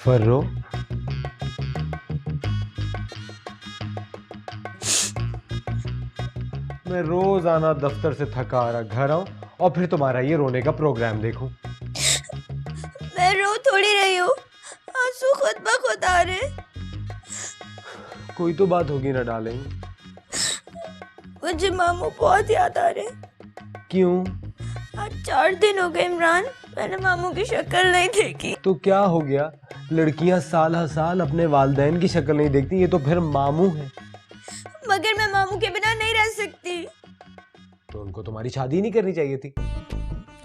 Furrow, मैं रोज आना दफ्तर से थका आ रहा घर आऊं और फिर तुम्हारा ये रोने का प्रोग्राम देखूं। मैं रो थोड़ी रही हूँ, आंसू खुद ब खुद आ रहे। कोई तो बात होगी ना डार्लिंग। मुझे मामू बहुत याद आ रहे। क्यों? आज 4 दिन हो गए इमरान, मैंने मामू की शक्ल नहीं देखी। तो क्या हो गया? लड़कियां साल हर साल अपने वालिदैन की शक्ल नहीं देखती, ये तो फिर मामू है। मगर मैं मामू के बिना नहीं रह सकती। तो उनको तुम्हारी शादी नहीं करनी चाहिए थी।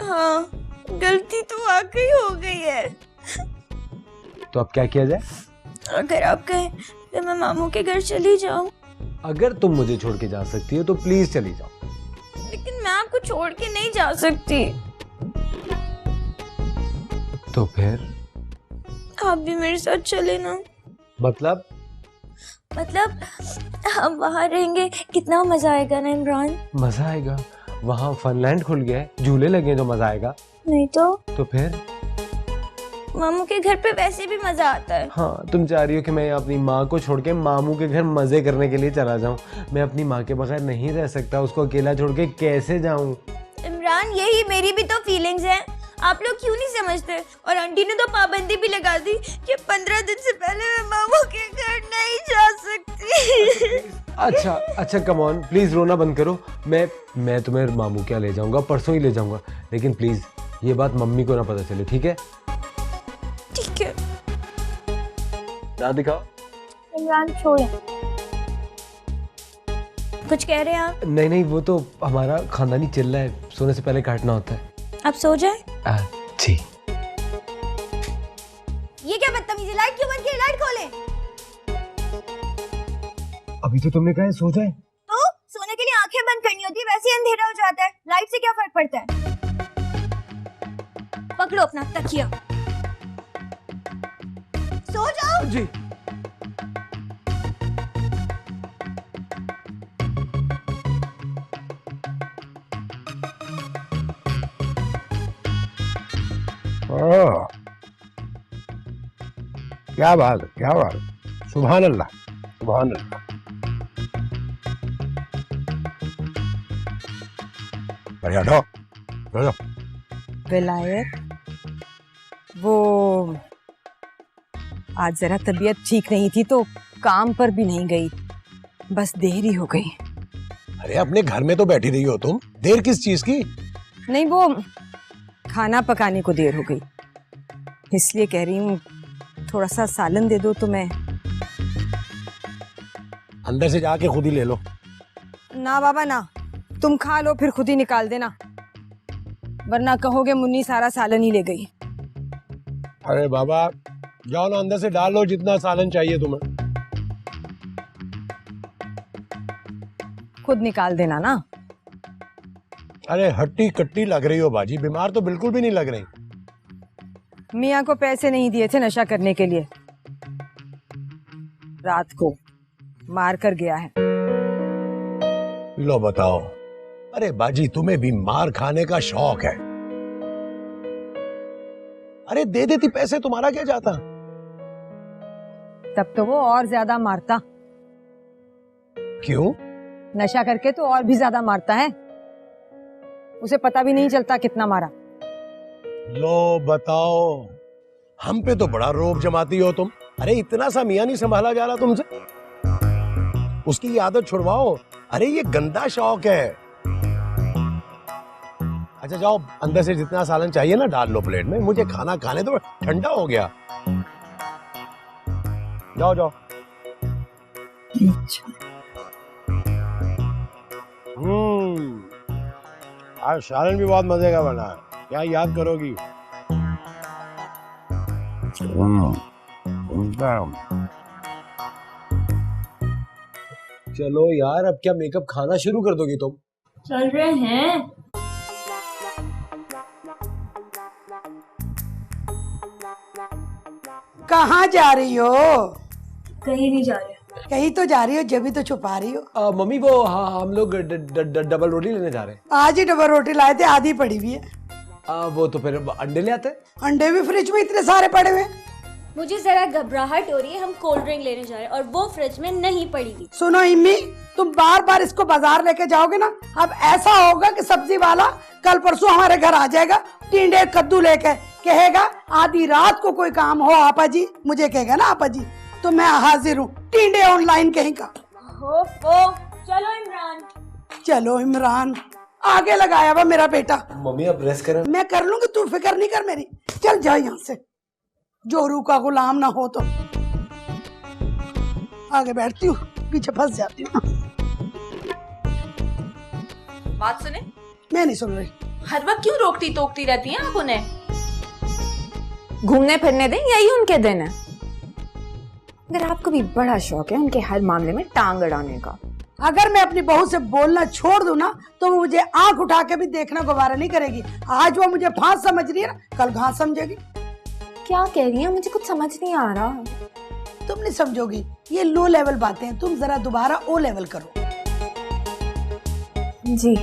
हाँ, गलती तो वाकई हो गई है। तो अब क्या किया जाए? अगर आप कहें तो मैं मामू के घर चली जाऊं। अगर तुम मुझे छोड़ के जा सकती हो तो प्लीज चली जाओ। लेकिन मैं आपको छोड़ के नहीं जा सकती। तो फिर आप भी मेरे साथ चले ना। मतलब हम वहाँ रहेंगे, कितना मजा आएगा ना इमरान। मजा आएगा? वहाँ फनलैंड खुल गया है, झूले लगे हैं, तो मजा आएगा। नहीं तो फिर मामू के घर पे वैसे भी मजा आता है। हाँ, तुम चाह रही हो कि मैं अपनी माँ को छोड़ के मामू के घर मजे करने के लिए चला जाऊँ। मैं अपनी माँ के बगैर नहीं रह सकता, उसको अकेला छोड़ के कैसे जाऊँ? इमरान, यही मेरी भी तो फीलिंग्स हैं, आप लोग क्यों नहीं समझते? और आंटी ने तो पाबंदी भी लगा दी कि 15 दिन से पहले मैं मामू के घर नहीं जा सकती। अच्छा कम ऑन, प्लीज रोना बंद करो। मैं तुम्हें मामू क्या ले जाऊंगा, परसों ही ले जाऊंगा, लेकिन प्लीज ये बात मम्मी को ना पता चले, ठीक है? ठीक है। ना दिखाओ। इमरान छोड़। कुछ कह रहे हैं आप? नहीं, वो तो हमारा खानदानी चिल्ला है, सोने से पहले काटना होता है। आप सो जाए। जी। ये क्या बदतमीजी, लाइट क्यों बंद की? लाइट खोले। अभी तो तुमने कहा सो जाए। तो सोने के लिए आंखें बंद करनी होती है, वैसे ही अंधेरा हो जाता है, लाइट से क्या फर्क पड़ता है? पकड़ो अपना तकिया, सो जाओ। जी। क्या बात है, सुभान अल्लाह, सुभान अल्लाह। अरे हटो, हटो। विलायत, वो आज जरा तबीयत ठीक नहीं थी तो काम पर भी नहीं गई, बस देर ही हो गई। अरे अपने घर में तो बैठी रही हो तुम, देर किस चीज की? नहीं, वो खाना पकाने को देर हो गई, इसलिए कह रही हूँ थोड़ा सा सालन दे दो तो मैं। अंदर से जाके खुद ही ले लो। ना बाबा ना, तुम खा लो फिर खुद ही निकाल देना, वरना कहोगे मुन्नी सारा सालन ही ले गई। अरे बाबा, जाओ ना अंदर से डाल लो जितना सालन चाहिए तुम्हें। खुद निकाल देना ना। अरे हट्टी कट्टी लग रही हो बाजी, बीमार तो बिल्कुल भी नहीं लग रही। मियाँ को पैसे नहीं दिए थे नशा करने के लिए, रात को मार कर गया है। लो बताओ। अरे बाजी, तुम्हें भी मार खाने का शौक है? अरे दे देती पैसे, तुम्हारा क्या जाता? तब तो वो और ज्यादा मारता। क्यों? नशा करके तो और भी ज्यादा मारता है, उसे पता भी नहीं चलता कितना मारा। लो बताओ, हम पे तो बड़ा रोब जमाती हो तुम। अरे इतना सा मियां नहीं संभाला जा रहा तुमसे, उसकी आदत छुड़वाओ। अरे ये गंदा शौक है। अच्छा जाओ, अंदर से जितना सालन चाहिए ना डाल लो प्लेट में, मुझे खाना खाने दो, ठंडा हो गया। जाओ जाओ। आज सालन भी बहुत मजे का बना है, क्या याद करोगी? चलो यार, अब क्या मेकअप खाना शुरू कर दोगी तुम? चल रहे हैं। कहाँ जा रही हो? कहीं नहीं जा रहे। कहीं तो जा रही हो, जब भी तो छुपा रही हो। मम्मी वो हम लोग डबल रोटी लेने जा रहे हैं। आज ही डबल रोटी लाए थे, आधी पड़ी हुई है। वो तो फिर अंडे ले आते हैं। अंडे भी फ्रिज में इतने सारे पड़े हुए हैं। मुझे जरा घबराहट हो रही है, हम कोल्ड ड्रिंक लेने जा रहे हैं और वो फ्रिज में नहीं पड़ी हुई। सुनो इम्मी, तुम बार बार इसको बाजार लेके जाओगे ना, अब ऐसा होगा कि सब्जी वाला कल परसों हमारे घर आ जाएगा, टिंडे कद्दू लेके, कहेगा आधी रात को कोई काम हो आपा जी, मुझे कहेगा ना आपा जी, तो मैं हाजिर हूँ, टिंडे ऑनलाइन कहीं का। हो चलो इमरान। चलो इमरान, आगे लगाया हुआ मेरा बेटा। मम्मी अब रेस्ट करें। मैं कर लूंगी, तू फिक्र नहीं कर मेरी। चल जा यहाँ से, जोरू का गुलाम ना हो तो। आगे बैठती हूँ, पीछे फंस जाती हूँ। बात सुने, मैं नहीं सुन रही। हर वक्त क्यों रोकती टोकती रहती हैं आप उन्हें? घूमने फिरने दें, यही उनके दिन है। अगर आपको भी बड़ा शौक है उनके हर मामले में टांग अड़ाने का। अगर मैं अपनी बहू से बोलना छोड़ दूं ना, तो वो मुझे आंख उठा के भी देखना गवारा नहीं करेगी। आज वो मुझे फांस समझ रही है ना, कल घास समझेगी। क्या कह रही है, मुझे कुछ समझ नहीं आ रहा। तुम नहीं समझोगी, ये लो लेवल बातें हैं, तुम जरा दोबारा ओ लेवल करो। जी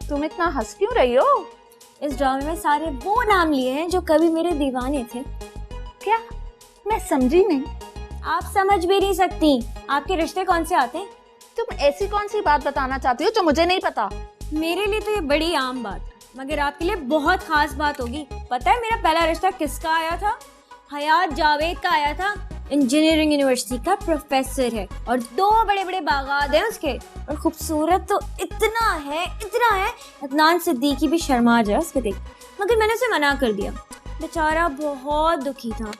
तुम इतना हंस क्यों रही हो? इस ड्रामे में सारे वो नाम लिए हैं जो कभी मेरे दीवाने थे। क्या? मैं समझी नहीं। आप समझ भी नहीं सकती, आपके रिश्ते कौन से आते हैं? तुम ऐसी कौन सी बात बताना चाहती हो जो मुझे नहीं पता? मेरे लिए तो ये बड़ी आम बात, मगर आपके लिए बहुत खास बात होगी। पता है मेरा पहला रिश्ता किसका आया था? हयात जावेद का आया था। इंजीनियरिंग यूनिवर्सिटी का प्रोफेसर है और 2 बड़े बड़े बागात हैं उसके, और खूबसूरत तो इतना है अदनान सिद्दीकी भी शर्मा जाए उसको देख। मगर मैंने उसे मना कर दिया, बेचारा बहुत दुखी था।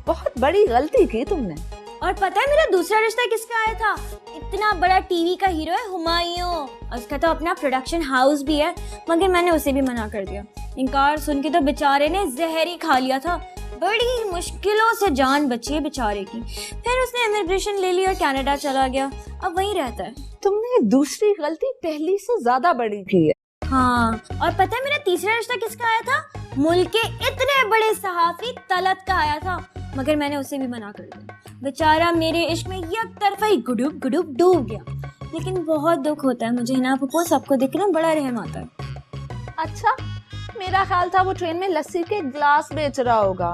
बहुत बड़ी गलती की तुमने। और पता है मेरा दूसरा रिश्ता किसका आया था? इतना बड़ा टीवी का हीरो है हुमायूं, और उसका तो अपना प्रोडक्शन हाउस भी है, मगर मैंने उसे भी मना कर दिया। इनकार सुन के तो बेचारे ने जहर ही खा लिया था। बड़ी मुश्किलों से जान बची है बेचारे की। फिर उसने इमिग्रेशन ले ली और कनाडा चला गया, अब वहीं रहता है। तुमने दूसरी गलती पहली से ज्यादा बड़ी की है। हाँ, और पता है मेरा तीसरा रिश्ता किसका आया था? मुल्क के इतने बड़े सहाफी तलत का आया था, मगर मैंने उसे भी मना कर दिया। बेचारा मेरे इश्क में एक तरफा ही गुडुब गुडुब डूब गया। लेकिन बहुत दुख होता है मुझे ना पप्पू, सबको देखना बड़ा रहम आता है। अच्छा, मेरा ख्याल था वो ट्रेन में लस्सी के ग्लास बेच रहा होगा।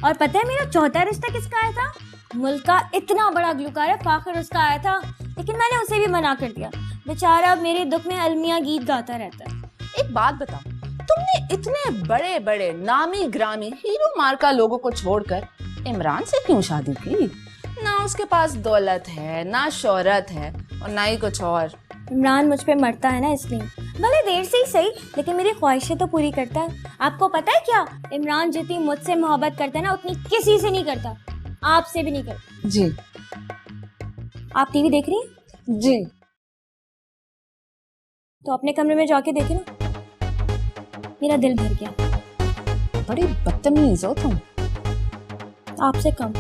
और पता है मेरा चौथा रिश्ता किसका आया था? मुल्क का इतना बड़ा ग्लूकार है फाखर, उसका आया था, लेकिन मैंने उसे भी मना कर दिया। बेचारा मेरे दुख में अलमिया गीत गाता रहता है। एक बात बताओ, तुमने इतने बड़े बड़े नामी ग्रामी हीरो मार्का लोगों को छोड़कर इमरान से क्यों शादी की? ना उसके पास दौलत है, ना शोहरत है, और ना ही कुछ और। इमरान मुझ पे मरता है ना, इसलिए। भले देर से ही सही, लेकिन मेरी ख्वाहिशें तो पूरी करता है। आपको पता है क्या, इमरान जितनी मुझसे मोहब्बत करता है ना, उतनी किसी से नहीं करता, आपसे भी नहीं करता। जी आप टीवी देख रही हैं? जी। तो अपने कमरे में जाके देखे ना, मेरा दिल भर गया। बड़ी बदतमीज हो तुम। आपसे कम।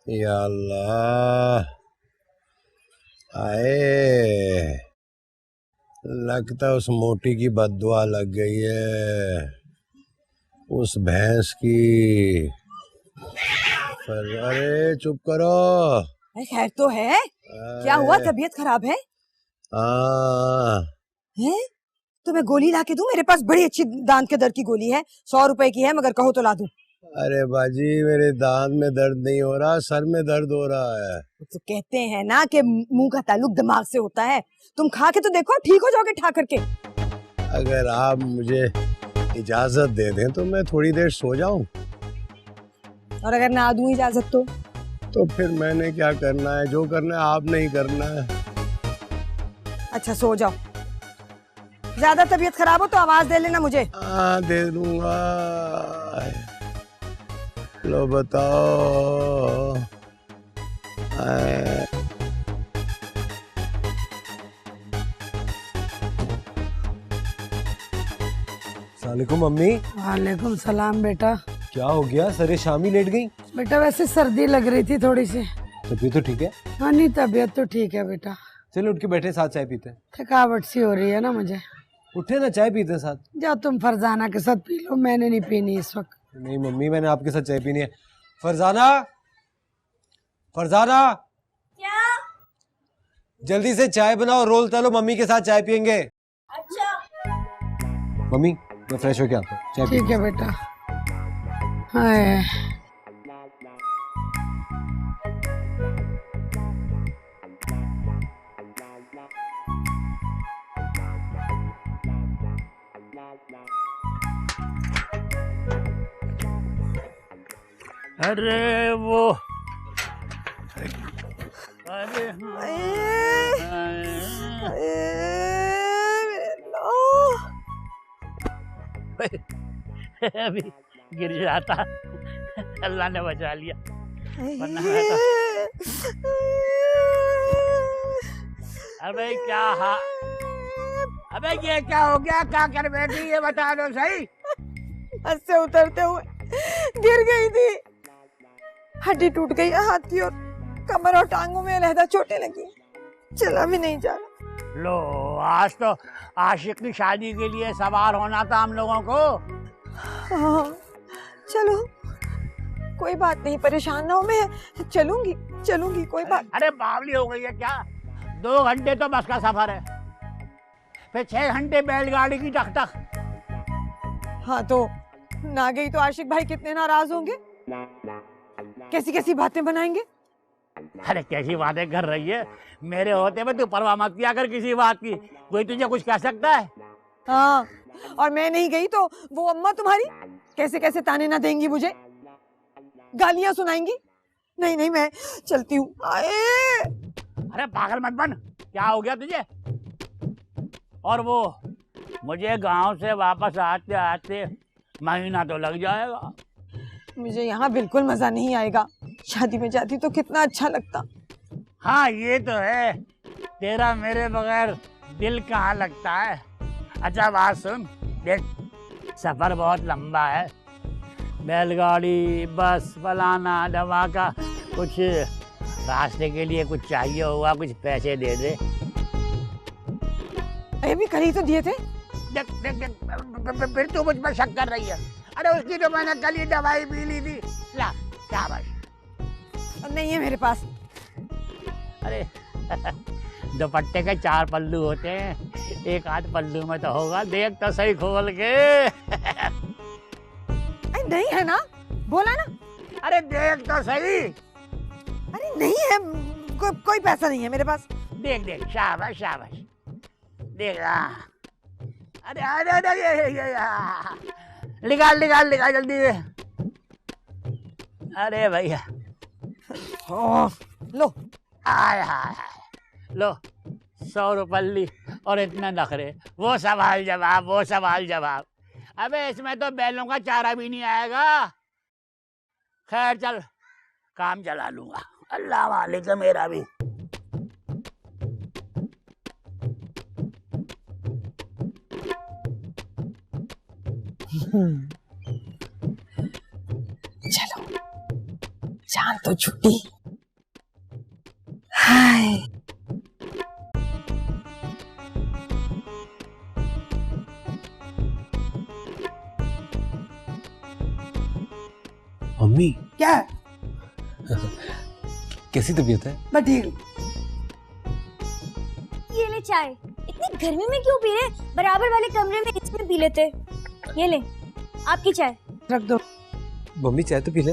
या अल्लाह, आए, लगता उस मोटी की बद्दुआ लग गई है, उस भैंस की। अरे चुप करो। खैर तो है? क्या हुआ, तबीयत खराब है? हैं? तो मैं गोली ला के दूं? मेरे पास बड़ी अच्छी दांत के दर्द की गोली है, 100 रुपए की है, मगर कहो तो ला दूं। अरे बाजी, मेरे दांत में दर्द नहीं हो रहा, सर में दर्द हो रहा है। तो कहते हैं ना कि मुंह का ताल्लुक दिमाग से होता है। तुम खा के तो देखो, ठीक हो जाओगे ठा करके। अगर आप मुझे इजाजत दे दें तो मैं थोड़ी देर सो जाऊं। और अगर ना दूं इजाजत तो फिर मैंने क्या करना है? जो करना है आपने ही करना है। अच्छा सो जाओ। ज्यादा तबीयत खराब हो तो आवाज दे लेना मुझे। हाँ दे दूंगा। लो बताओ। वालेकुम मम्मी। वालेकुम सलाम बेटा। क्या हो गया, सरे शामी लेट गई? बेटा वैसे सर्दी लग रही थी थोड़ी सी। तबीयत तो ठीक है? हाँ नहीं तबीयत तो ठीक है बेटा, चलो उठ के बैठे, साथ चाय पीते हैं। थकावट सी हो रही है ना मुझे। उठे ना, चाय पीते हैं साथ। जाओ तुम फरजाना के साथ पी लो, मैंने नहीं पीनी इस वक्त। नहीं मम्मी, मैंने आपके साथ चाय पीनी है। फरजाना, फरजाना, क्या? जल्दी से चाय बनाओ, रोल तलो, मम्मी के साथ चाय पियेंगे। अच्छा। मम्मी मैं फ्रेश होके आता हूँ, चाय पी। ठीक है बेटा। हाय अरे वो अरे अभी गिर जाता, अल्लाह ने बचा लिया, वरना मैं तो अबे क्या अबे ये क्या हो गया, क्या कर बैठी, ये बता दो सही। बस से उतरते हुए गिर गई थी, हड्डी टूट गई है हाथ की और कमर और टांगों में अलहदा चोटें लगी, चला भी नहीं जा रहा। लो आज तो आशिक की शादी के लिए सवार होना था हम लोगों को। हाँ, चलो कोई बात नहीं, परेशान ना हो, मैं चलूंगी कोई बात। अरे बावली हो गई है क्या, 2 घंटे तो बस का सफर है, फिर 6 घंटे बैलगाड़ी की टक। हाँ तो ना गई तो आशिक भाई कितने नाराज होंगे, कैसी कैसी बातें बनाएंगे। अरे कैसी बातें कर रही है, मेरे होते में तू परवाह मत किया कर किसी बात की, कोई तुझे कुछ कह सकता है। हाँ और मैं नहीं गई तो वो अम्मा तुम्हारी कैसे कैसे ताने ना देंगी, मुझे गालियां सुनाएंगी। नहीं मैं चलती हूँ। अरे पागल मत बन, क्या हो गया तुझे। और वो मुझे गांव से वापस आते आते महीना तो लग जाएगा। मुझे यहाँ बिल्कुल मजा नहीं आएगा, शादी में जाती तो कितना अच्छा लगता। हाँ ये तो है, तेरा मेरे बगैर दिल कहाँ लगता है। अच्छा बात सुन, देख सफर बहुत लंबा है, बैलगाड़ी बस फलाना धमाका, कुछ रास्ते के लिए कुछ चाहिए होगा, कुछ पैसे दे दे। अभी कल ही तो दिए थे। देख देख देख फिर तू मुझ पर शक कर रही है। अरे उसकी तो मैंने कल ही दवाई पी ली थी, ला शाबाश। अब नहीं है मेरे पास। अरे दुपट्टे के 4 पल्लू होते हैं, एक आध पल्लू में तो होगा, देख तो सही खोल के। अरे नहीं है ना, बोला ना। अरे देख तो सही। अरे नहीं है, कोई पैसा नहीं है मेरे पास। देख देख, शाबाश शाबाश, देख। अरे अरे अरे ये निकाल निकाल निकाल जल्दी। अरे भैया लो आय हाय लो 100 रुपल्ली और इतना नखरे, वो सवाल जवाब वो सवाल जवाब। अबे इसमें तो बैलों का चारा भी नहीं आएगा। खैर चल, काम चला लूंगा, अल्लाह मालिक है मेरा भी। चलो जान तो छुट्टी। हाय मम्मी क्या है? कैसी तबीयत है? मैं ठीक हूँ। ये ले चाय, इतनी गर्मी में क्यों पी रहे, बराबर वाले कमरे में इसमें पी लेते। ये ले आपकी चाय। रख दो। मम्मी चाय तो पी ले।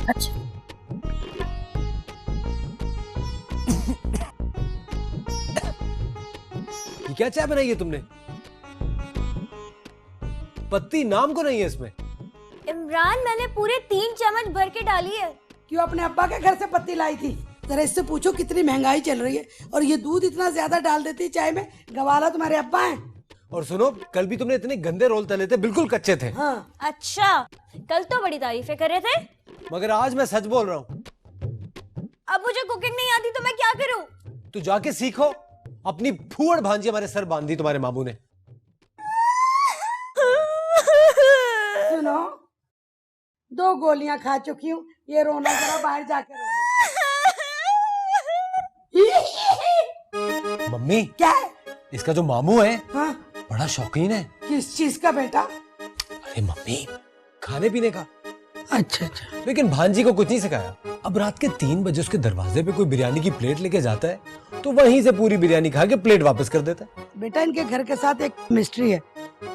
अच्छा ये क्या चाय बनाई है तुमने? पत्ती नाम को नहीं है इसमें। इमरान, मैंने पूरे 3 चम्मच भर के डाली है। क्यों अपने अब्बा के घर से पत्ती लाई थी? जरा इससे पूछो कितनी महंगाई चल रही है, और ये दूध इतना ज्यादा डाल देती चाय में। गवाला तुम्हारे अब्बा हैं। और सुनो, कल भी तुमने इतने गंदे रोल तले थे, बिल्कुल कच्चे थे। हाँ अच्छा, कल तो बड़ी तारीफें कर रहे थे, मगर आज मैं सच बोल रहा हूँ। अब मुझे कुकिंग नहीं आती तो मैं क्या करूँ? तू जाके सीखो। अपनी फूहड़ भांजी हमारे सर बांधी तुम्हारे मामू ने। 2 गोलियां खा चुकी हूँ, ये रोना जरा बाहर जाके रो लो। मम्मी, क्या है? इसका जो मामू है हाँ? बड़ा शौकीन है। किस चीज का बेटा? अरे मम्मी, खाने पीने का। अच्छा अच्छा। लेकिन भांजी को कुछ नहीं सिखाया। अब रात के 3 बजे उसके दरवाजे पे कोई बिरयानी की प्लेट लेके जाता है तो वहीं से पूरी बिरयानी खा के प्लेट वापस कर देता है। बेटा इनके घर के साथ एक मिस्ट्री है।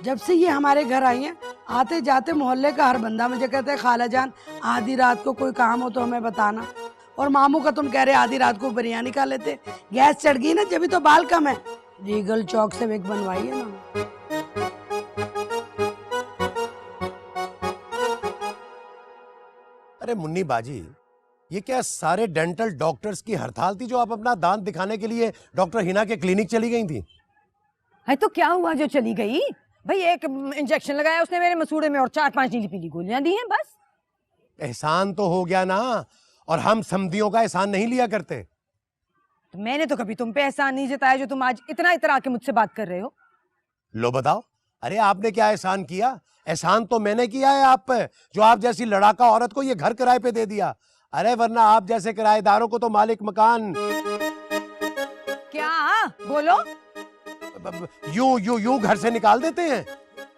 जब से ये हमारे घर आई हैं, आते जाते मोहल्ले का हर बंदा मुझे कहता है खाला जान आधी रात को कोई काम हो तो हमें बताना। और मामू का तुम कह रहे आधी रात को बिरयानी खा लेते। गैस चढ़ गई ना, जब तो बाल कम है। रीगल चौक से एक बनवाई है ना। अरे मुन्नी बाजी, ये क्या सारे डेंटल डॉक्टर्स की हड़ताल थी जो आप अपना दांत दिखाने के लिए डॉक्टर हिना के क्लिनिक चली गई थी? है तो क्या हुआ जो चली गई भाई? एक इंजेक्शन लगाया उसने मेरे मसूड़े में और 4-5 नीली पीली गोलियां दी हैं बस। एहसान तो हो गया ना, और हम समधियों का एहसान नहीं लिया करते। तो मैंने तो कभी तुम पे एहसान नहीं जताया जो तुम आज इतना इतरा के मुझसे बात कर रहे हो। लो बताओ, अरे आपने क्या एहसान किया? एहसान तो मैंने किया है आप पे, जो आप जैसी लड़ाका औरत को ये घर किराए पे दे दिया। अरे वरना आप जैसे किराएदारों को तो मालिक मकान क्या? बोलो। यूं घर से निकाल देते हैं।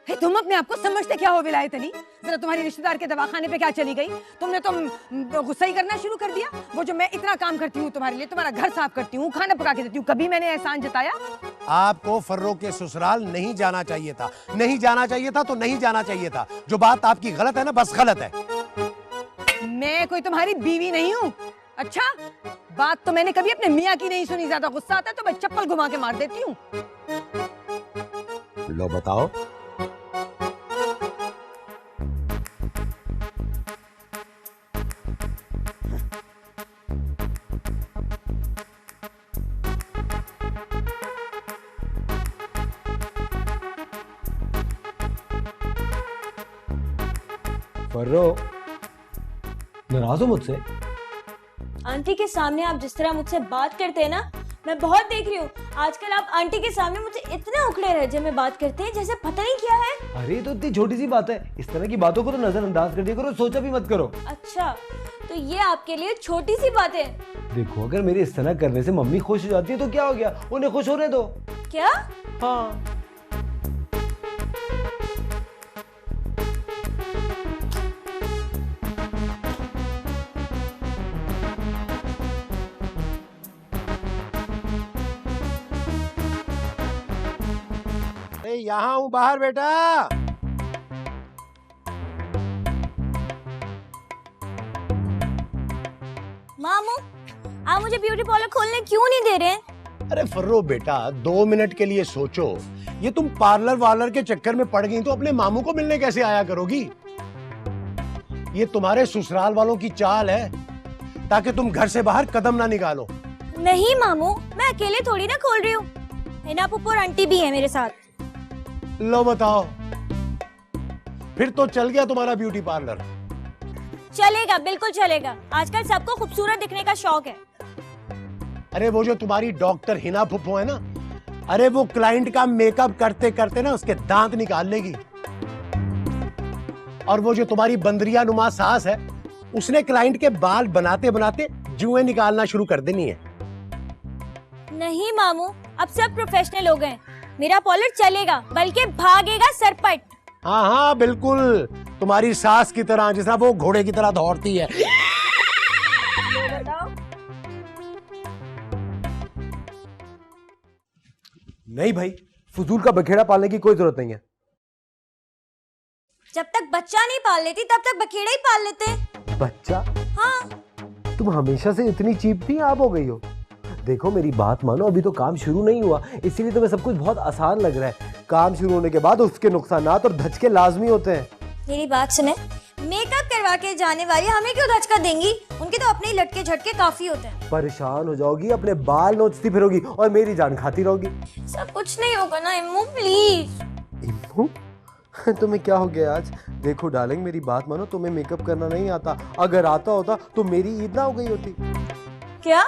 हे, तुम अपने आप को समझते क्या हो विलायत अली? जरा तुम्हारी रिश्तेदार के दवाखाने पे क्या चली गई? तुमने तो गुस्सा ही करना शुरू कर दिया। वो जो मैं इतना काम करती हूँ तुम्हारे लिए, तुम्हारा घर साफ करती हूँ, खाना पका के देती हूँ, कभी मैंने एहसान जताया? आपको फर्रो के ससुराल नहीं जाना चाहिए था। नहीं जाना चाहिए था तो नहीं जाना चाहिए था। जो बात आपकी गलत है ना, बस गलत है। मैं कोई तुम्हारी बीवी नहीं हूँ। अच्छा, बात तो मैंने कभी अपने मियाँ की नहीं सुनी। ज्यादा गुस्सा आता है तो मैं चप्पल घुमा के मार देती हूँ। लो बताओ। फर्रो, नाराज हो मुझसे? आंटी के सामने आप जिस तरह मुझसे बात करते हैं ना, मैं बहुत देख रही हूँ आजकल आप आंटी के सामने मुझे इतने उखड़े लहजे में बात करते हैं जैसे पता नहीं क्या है। अरे तो इतनी छोटी सी बात है, इस तरह की बातों को तो नजरअंदाज कर दिया करो, सोचा भी मत करो। अच्छा, तो ये आपके लिए छोटी सी बात है? देखो, अगर मेरे इस तरह करने से मम्मी खुश हो जाती है तो क्या हो गया, उन्हें खुश होने दो। क्या? हाँ। यहाँ हूँ बाहर बेटा। मामू, आप मुझे ब्यूटी पार्लर खोलने क्यों नहीं दे रहे? अरे फर्रो बेटा, 2 मिनट के लिए सोचो। ये तुम पार्लर वार्लर के चक्कर में पड़ गई तो अपने मामू को मिलने कैसे आया करोगी? ये तुम्हारे ससुराल वालों की चाल है ताकि तुम घर से बाहर कदम ना निकालो। नहीं मामू, मैं अकेले थोड़ी ना खोल रही हूँ, हिना पुप्पो और आंटी भी है मेरे साथ। लो बताओ, फिर तो चल गया तुम्हारा ब्यूटी पार्लर। चलेगा, बिल्कुल चलेगा। आजकल सबको खूबसूरत दिखने का शौक है। अरे वो जो तुम्हारी डॉक्टर हिना फुप्पो है ना, अरे वो क्लाइंट का मेकअप करते करते ना उसके दांत निकाल लेगी। और वो जो तुम्हारी बंदरिया नुमा सास है, उसने क्लाइंट के बाल बनाते बनाते जुएं निकालना शुरू कर देनी है। नहीं मामू, अब सब प्रोफेशनल हो गए। मेरा पार्लर चलेगा, बल्कि भागेगा सरपट। हाँ हाँ बिल्कुल, तुम्हारी सास की तरह, जिस तरह वो घोड़े की तरह दौड़ती है। बताओ। नहीं भाई, फजूल का बखेड़ा पालने की कोई जरूरत नहीं है। जब तक बच्चा नहीं पाल लेती तब तक बखेड़ा ही पाल लेते। बच्चा? हाँ। तुम हमेशा से इतनी चीप थी, आप हो गई हो। देखो मेरी बात मानो, अभी तो काम शुरू नहीं हुआ, इसीलिए तुम्हें सब कुछ बहुत आसान लग रहा है। काम शुरू होने के बाद उसके नुकसानात और धचके लाजमी होते हैं। मेरी बात सुने, मेकअप करवा के जाने वाली हमें क्यों धचका देंगी? उनके तो अपने ही लटके झटके काफी होते हैं। परेशान हो जाओगी, अपने बाल नोचती फिरोगी और मेरी जान खाती रहोगी। सब कुछ नहीं होगा ना इम्मू, प्लीज। इम्मू, तुम्हें क्या हो गया आज? देखो डार्लिंग, मेरी बात मानो, तुम्हें मेकअप करना नहीं आता। अगर आता होता तो मेरी ईद ना हो गई होती। क्या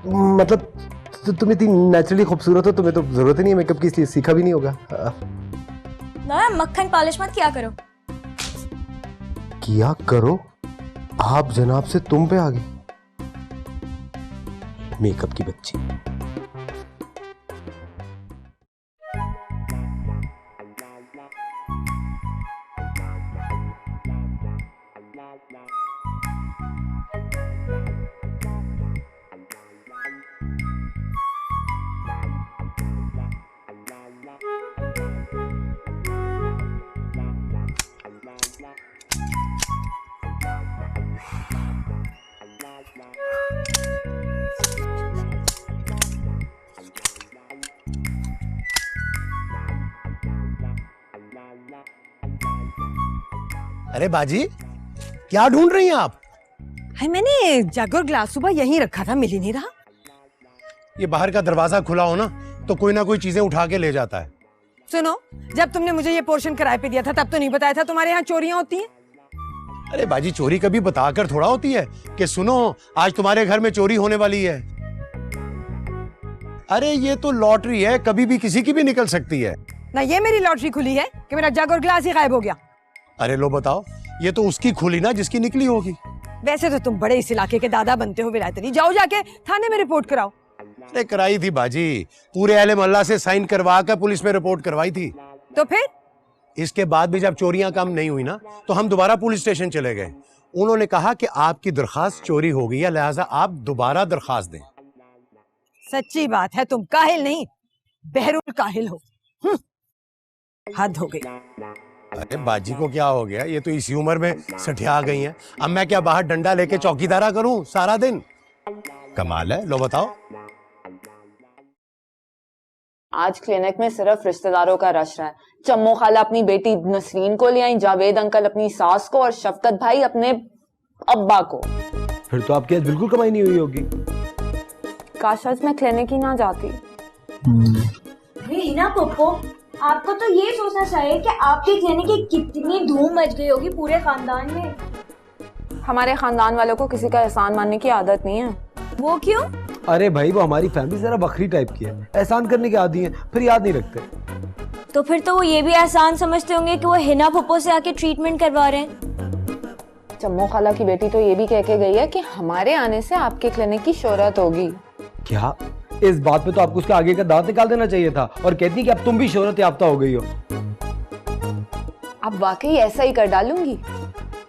मतलब तुम इतनी नेचुरली खूबसूरत हो, तुम्हें तो जरूरत ही नहीं है मेकअप की, इसलिए सीखा भी नहीं होगा। ना मक्खन पालिश मत किया करो। किया करो, आप जनाब से तुम पे आ गई। मेकअप की बच्ची। अरे बाजी, क्या ढूंढ रही हैं आप? है मैंने जग और ग्लास सुबह यहीं रखा था, मिल ही नहीं रहा। ये बाहर का दरवाजा खुला हो ना तो कोई ना कोई चीजें उठा के ले जाता है। सुनो, जब तुमने मुझे ये पोर्शन किराए पे दिया था तब तो नहीं बताया था तुम्हारे यहाँ चोरियां होती हैं। अरे बाजी, चोरी कभी बताकर थोड़ा होती है कि सुनो आज तुम्हारे घर में चोरी होने वाली है। अरे ये तो लॉटरी है, कभी भी किसी की भी निकल सकती है ना। ये मेरी लॉटरी खुली है कि मेरा जग और ग्लास ही गायब हो गया। अरे लो बताओ, ये तो उसकी खुली ना जिसकी निकली होगी। वैसे तो तुम बड़े इस इलाके के दादा बनते हो विलायत अली, जाओ जाके थाने में रिपोर्ट कराओ। अरे कराई थी बाजी, पूरे अहले मोहल्ला से साइन करवा कर पुलिस में रिपोर्ट करवाई थी। तो फिर इसके बाद भी जब चोरियां कम नहीं हुई ना तो हम दोबारा पुलिस स्टेशन चले गए। उन्होंने कहा कि आपकी दरखास्त चोरी हो गई है, लिहाजा आप दोबारा दरखास्त दें। सच्ची बात है, तुम काहिल नहीं बहरूल काहिल हो। हद हो गई। अरे बाजी को क्या हो गया, ये तो इसी उम्र में सठिया गई हैं। अब मैं क्या बाहर डंडा लेके चौकीदारा करूं सारा दिन? कमाल है। लो बताओ। आज क्लिनिक में सिर्फ रिश्तेदारों का रश रहा है। चम्मो खाला अपनी बेटी नसरीन को ले आई, जावेद अंकल अपनी सास को और शफकत भाई अपने अब्बा को। फिर तो आपकी आज बिल्कुल कमाई नहीं हुई होगी। काश आज मैं क्लिनिक ही ना जाती। रीना पोपो, आपको तो ये सोचना चाहिए कि आपके क्लिनिक की कितनी धूम मच गई होगी पूरे खानदान में। हमारे खानदान वालों को किसी का एहसान मानने की आदत नहीं है। वो क्यों? अरे भाई, वो हमारी फैमिली जरा बखरी टाइप की है, एहसान करने के आदी है, फिर याद नहीं रखते। तो फिर तो वो ये भी एहसान समझते होंगे कि वो हिना पोपो से आके ट्रीटमेंट करवा रहे हैं। चम्मो खाला की बेटी तो ये भी कह के गई है कि हमारे आने से आपके क्लिनिक की शोहरत होगी। क्या? इस बात पे तो आपको उसके आगे का दांत निकाल देना चाहिए था और कहती कि अब तुम भी शोहरत याफ्ता हो गई हो। अब वाकई ऐसा ही कर डालूंगी।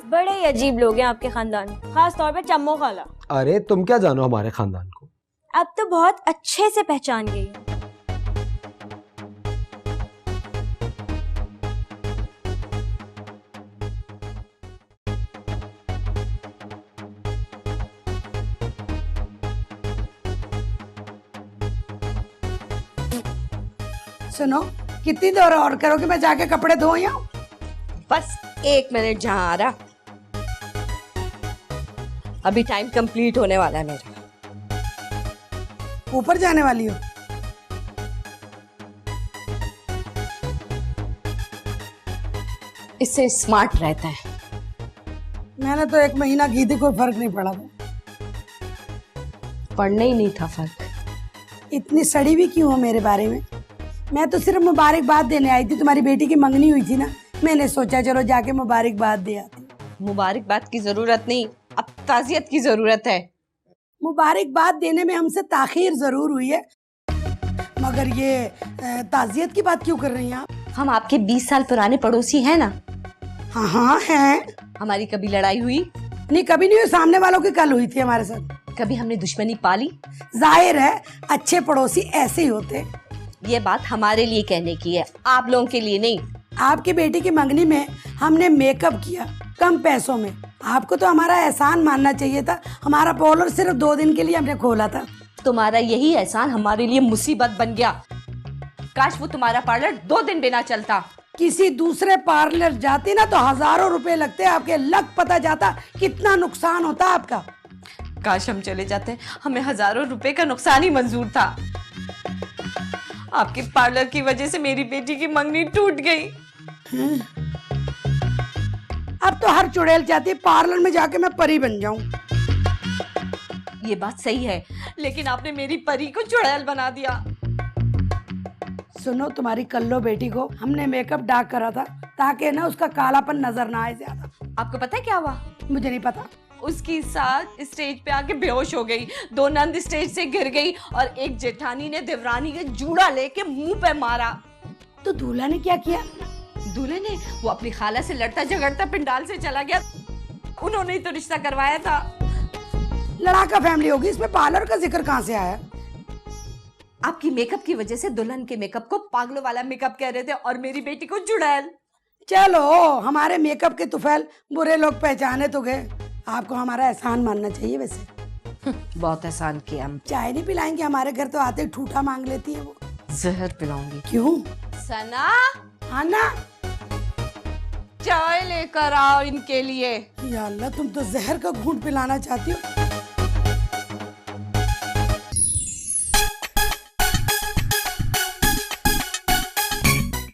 बड़े ही अजीब लोग हैं आपके खानदान, खास तौर पे चम्मो खाला। अरे तुम क्या जानो हमारे खानदान को। अब तो बहुत अच्छे से पहचान गई हूँ। सुनो, कितनी देर और करोगे? मैं जाके कपड़े धो आऊं? बस 1 मिनट जहाँ आ रहा, अभी टाइम कंप्लीट होने वाला है मेरा। ऊपर जाने वाली हो? इससे स्मार्ट रहता है। मैंने तो 1 महीना की थी, कोई फर्क नहीं पड़ा था। पढ़ने ही नहीं था फर्क। इतनी सड़ी भी क्यों हो मेरे बारे में? मैं तो सिर्फ मुबारकबाद देने आई थी, तुम्हारी बेटी की मंगनी हुई थी ना, मैंने सोचा चलो जाके मुबारकबाद दे आती। मुबारकबाद की जरूरत नहीं, अब ताजियत की जरूरत है। मुबारकबाद देने में हमसे ताखीर जरूर हुई है, मगर ये ताजियत की बात क्यों कर रही हैं आप? हम आपके 20 साल पुराने पड़ोसी हैं ना। हाँ हाँ हैं। हमारी कभी लड़ाई हुई? नहीं, कभी नहीं हुई। सामने वालों की कल हुई थी हमारे साथ। कभी हमने दुश्मनी पाली? जाहिर है अच्छे पड़ोसी ऐसे ही होते हैं। ये बात हमारे लिए कहने की है, आप लोगों के लिए नहीं। आपकी बेटी की मंगनी में हमने मेकअप किया कम पैसों में। आपको तो हमारा एहसान मानना चाहिए था। हमारा पार्लर सिर्फ 2 दिन के लिए हमने खोला था। तुम्हारा यही एहसान हमारे लिए मुसीबत बन गया। काश वो तुम्हारा पार्लर 2 दिन बिना चलता। किसी दूसरे पार्लर जाती ना तो हजारों रुपए लगते। आपके लग पता जाता कितना नुकसान होता आपका। काश हम चले जाते, हमें हजारों रुपए का नुकसान ही मंजूर था। आपके पार्लर की वजह से मेरी बेटी की मंगनी टूट गई। अब तो हर चुड़ैल चाहती है पार्लर में जाके मैं परी बन जाऊं। ये बात सही है, लेकिन आपने मेरी परी को चुड़ैल बना दिया। सुनो, तुम्हारी कल्लो बेटी को हमने मेकअप डार्क करा था ताकि ना उसका कालापन नजर ना आए ज्यादा। आपको पता है क्या हुआ? मुझे नहीं पता। उसकी सास स्टेज पे आके बेहोश हो गई, 2 नंद स्टेज से गिर गई और एक जेठानी ने देवरानी के जूड़ा लेके मुंह पे मारा। तो दूल्हा ने क्या किया? दूल्हे ने वो अपनी खाला से लड़ता झगड़ता पंडाल से चला गया। उन्होंने ही तो रिश्ता करवाया था। लड़ाका फैमिली होगी, इसमें पार्लर का जिक्र कहाँ से आया? आपकी मेकअप की वजह से दुल्हन के मेकअप को पागलों वाला मेकअप कह रहे थे और मेरी बेटी को जुड़ैल। चलो, हमारे मेकअप के तुफैल बुरे लोग पहचाने तो गए। आपको हमारा एहसान मानना चाहिए। वैसे बहुत एहसान किया। चाय नहीं पिलाएंगे? हमारे घर तो आते ही ठूठा मांग लेती है वो। जहर पिलाऊंगी। क्यों? सना, हाँ ना, चाय लेकर आओ इनके लिए। या अल्लाह, तुम तो जहर का घूंट पिलाना चाहती हो।